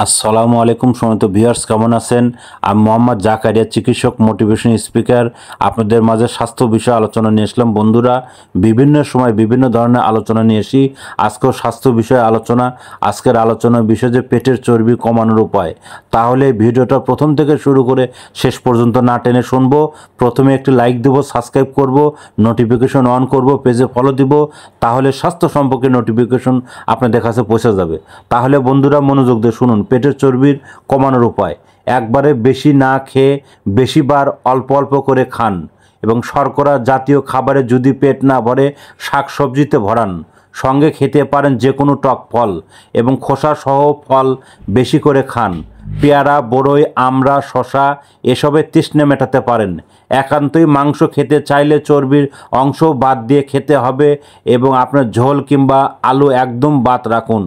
আসসালামু আলাইকুম সম্মানিত ভিউয়ার্স, কেমন আছেন? আমি মোহাম্মদ জাকারিয়া, চিকিৎসক, মোটিভেশন স্পিকার। আপনাদের মাঝে স্বাস্থ্য বিষয়ে আলোচনা নিয়ে আসলাম। বন্ধুরা, বিভিন্ন সময় বিভিন্ন ধরনের আলোচনা নিয়ে আসি। আজকেও স্বাস্থ্য বিষয়ে আলোচনা। আজকের আলোচনার বিষয় যে পেটের চর্বি কমানোর উপায়। তাহলে ভিডিওটা প্রথম থেকে শুরু করে শেষ পর্যন্ত না টেনে শুনবো। প্রথমে একটি লাইক দেবো, সাবস্ক্রাইব করব, নোটিফিকেশন অন করব, পেজে ফলো দিব। তাহলে স্বাস্থ্য সম্পর্কে নোটিফিকেশন আপনাদের কাছে পৌঁছে যাবে। তাহলে বন্ধুরা মনোযোগ দিয়ে শুনুন। পেটের চর্বির কমানোর উপায়: একবারে বেশি না খেয়ে বেশিবার অল্প অল্প করে খান এবং শর্করা জাতীয় খাবারে যদি পেট না ভরে শাকসবজিতে ভরান। সঙ্গে খেতে পারেন যে কোনো টক ফল এবং খোসা সহ ফল বেশি করে খান। পেয়ারা, বড়ই, আমড়া, শশা এসবের তৃষ্ণা মেটাতে পারেন। একান্তই মাংস খেতে চাইলে চর্বির অংশ বাদ দিয়ে খেতে হবে এবং আপনার ঝোল কিংবা আলু একদম বাদ রাখুন।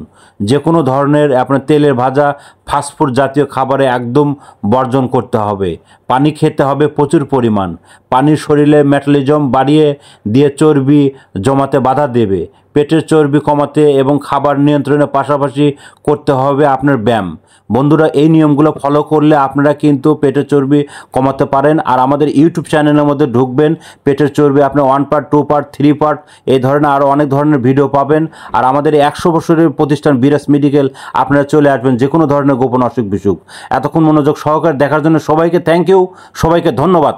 যে কোনো ধরনের আপনার তেলের ভাজা, ফাস্টফুড জাতীয় খাবারে একদম বর্জন করতে হবে। পানি খেতে হবে প্রচুর পরিমাণ। পানি শরীরে মেটাবলিজম বাড়িয়ে দিয়ে চর্বি জমাতে বাধা দেবে। পেটের চর্বি কমাতে এবং খাবার নিয়ন্ত্রণের পাশাপাশি করতে হবে আপনার ব্যায়াম। বন্ধুরা, এই নিয়মগুলো ফলো করলে আপনারা কিন্তু পেটের চর্বি কমাতে পারেন। আর আমাদের ইউটিউব চ্যানেলের মধ্যে ঢুকবেন, পেটের চর্বি আপনি 1 পার্ট, 2 পার্ট, 3 পার্ট এই ধরনের আরও অনেক ধরনের ভিডিও পাবেন। আর আমাদের 100 বছরের প্রতিষ্ঠান বিরাজ মেডিকেল, আপনারা চলে আসবেন যে কোনো ধরনের গোপন অসুখ বিসুখ। এতক্ষণ মনোযোগ সহকারে দেখার জন্য সবাইকে থ্যাংক ইউ, সবাইকে ধন্যবাদ।